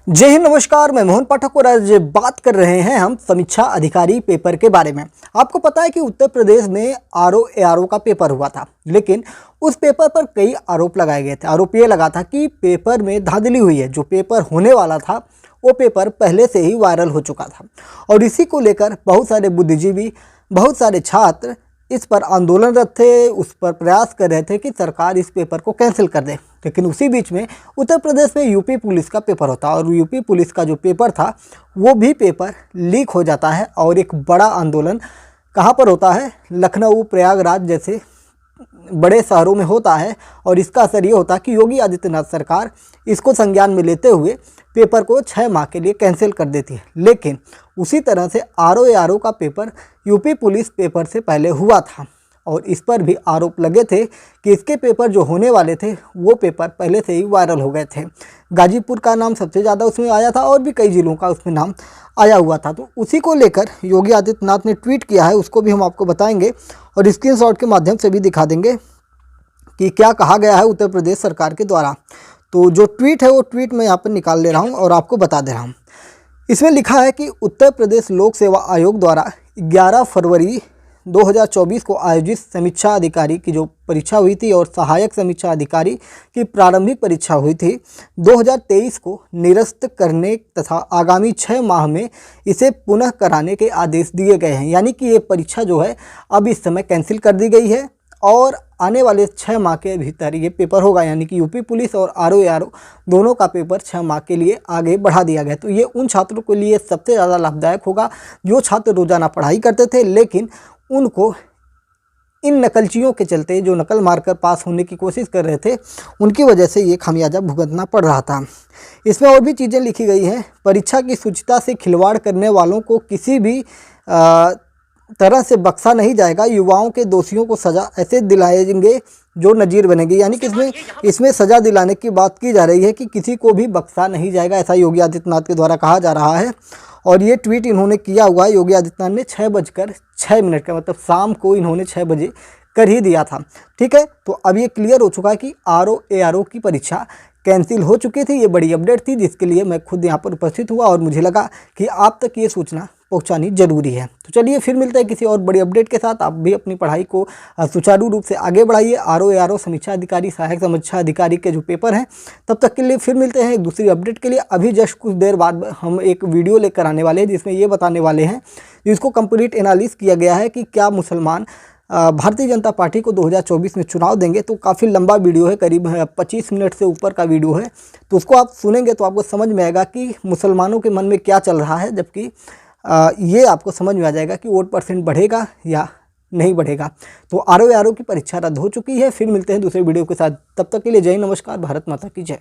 जय हिंद, नमस्कार। मैं मोहन पाठक और आज बात कर रहे हैं हम समीक्षा अधिकारी पेपर के बारे में। आपको पता है कि उत्तर प्रदेश में आरओ का पेपर हुआ था, लेकिन उस पेपर पर कई आरोप लगाए गए थे। आरोप ये लगा था कि पेपर में धांधली हुई है। जो पेपर होने वाला था वो पेपर पहले से ही वायरल हो चुका था और इसी को लेकर बहुत सारे बुद्धिजीवी, बहुत सारे छात्र इस पर आंदोलनरत थे, उस पर प्रयास कर रहे थे कि सरकार इस पेपर को कैंसिल कर दे। लेकिन उसी बीच में उत्तर प्रदेश में यूपी पुलिस का पेपर होता है और यूपी पुलिस का जो पेपर था वो भी पेपर लीक हो जाता है और एक बड़ा आंदोलन कहाँ पर होता है, लखनऊ, प्रयागराज जैसे बड़े शहरों में होता है। और इसका असर ये होता है कि योगी आदित्यनाथ सरकार इसको संज्ञान में लेते हुए पेपर को 6 माह के लिए कैंसिल कर देती है। लेकिन उसी तरह से आरओ का पेपर यूपी पुलिस पेपर से पहले हुआ था और इस पर भी आरोप लगे थे कि इसके पेपर जो होने वाले थे वो पेपर पहले से ही वायरल हो गए थे। गाजीपुर का नाम सबसे ज़्यादा उसमें आया था और भी कई ज़िलों का उसमें नाम आया हुआ था। तो उसी को लेकर योगी आदित्यनाथ ने ट्वीट किया है, उसको भी हम आपको बताएंगे और स्क्रीनशॉट के माध्यम से भी दिखा देंगे कि क्या कहा गया है उत्तर प्रदेश सरकार के द्वारा। तो जो ट्वीट है वो ट्वीट मैं यहाँ पर निकाल ले रहा हूँ और आपको बता दे रहा हूँ। इसमें लिखा है कि उत्तर प्रदेश लोक सेवा आयोग द्वारा 11 फरवरी 2024 को आयोजित समीक्षा अधिकारी की जो परीक्षा हुई थी और सहायक समीक्षा अधिकारी की प्रारंभिक परीक्षा हुई थी 2023 को निरस्त करने तथा आगामी 6 माह में इसे पुनः कराने के आदेश दिए गए हैं। यानी कि ये परीक्षा जो है अब इस समय कैंसिल कर दी गई है और आने वाले 6 माह के भीतर ये पेपर होगा। यानी कि यूपी पुलिस और आरओ दोनों का पेपर 6 माह के लिए आगे बढ़ा दिया गया। तो ये उन छात्रों के लिए सबसे ज़्यादा लाभदायक होगा जो छात्र रोज़ाना पढ़ाई करते थे, लेकिन उनको इन नकलचियों के चलते, जो नकल मारकर पास होने की कोशिश कर रहे थे, उनकी वजह से ये खामियाजा भुगतना पड़ रहा था। इसमें और भी चीज़ें लिखी गई हैं। परीक्षा की शुचिता से खिलवाड़ करने वालों को किसी भी तरह से बख्शा नहीं जाएगा। युवाओं के दोषियों को सज़ा ऐसे दिलाएंगे जो नज़ीर बनेगी। यानी कि इसमें सज़ा दिलाने की बात की जा रही है कि किसी को भी बख्शा नहीं जाएगा, ऐसा योगी आदित्यनाथ के द्वारा कहा जा रहा है। और ये ट्वीट इन्होंने किया हुआ है योगी आदित्यनाथ ने 6:06 का, मतलब शाम को इन्होंने 6 बजे कर ही दिया था। ठीक है, तो अब ये क्लियर हो चुका है कि आरओ की परीक्षा कैंसिल हो चुकी थी। ये बड़ी अपडेट थी जिसके लिए मैं खुद यहाँ पर उपस्थित हुआ और मुझे लगा कि आप तक ये सूचना पहुँचानी जरूरी है। तो चलिए फिर मिलते हैं किसी और बड़ी अपडेट के साथ। आप भी अपनी पढ़ाई को सुचारू रूप से आगे बढ़ाइए। आरओ समीक्षा अधिकारी, सहायक समीक्षा अधिकारी के जो पेपर हैं, तब तक के लिए फिर मिलते हैं एक दूसरी अपडेट के लिए। अभी जस्ट कुछ देर बाद हम एक वीडियो लेकर आने वाले हैं जिसमें ये बताने वाले हैं, जिसको कंप्लीट एनालिसिस किया गया है कि क्या मुसलमान भारतीय जनता पार्टी को 2024 में चुनाव देंगे। तो काफ़ी लंबा वीडियो है, करीब 25 मिनट से ऊपर का वीडियो है। तो उसको आप सुनेंगे तो आपको समझ में आएगा कि मुसलमानों के मन में क्या चल रहा है, जबकि ये आपको समझ में आ जाएगा कि वोट % बढ़ेगा या नहीं बढ़ेगा। तो आरओ की परीक्षा रद्द हो चुकी है। फिर मिलते हैं दूसरे वीडियो के साथ। तब तक के लिए जय हिंद, नमस्कार, भारत माता की जय।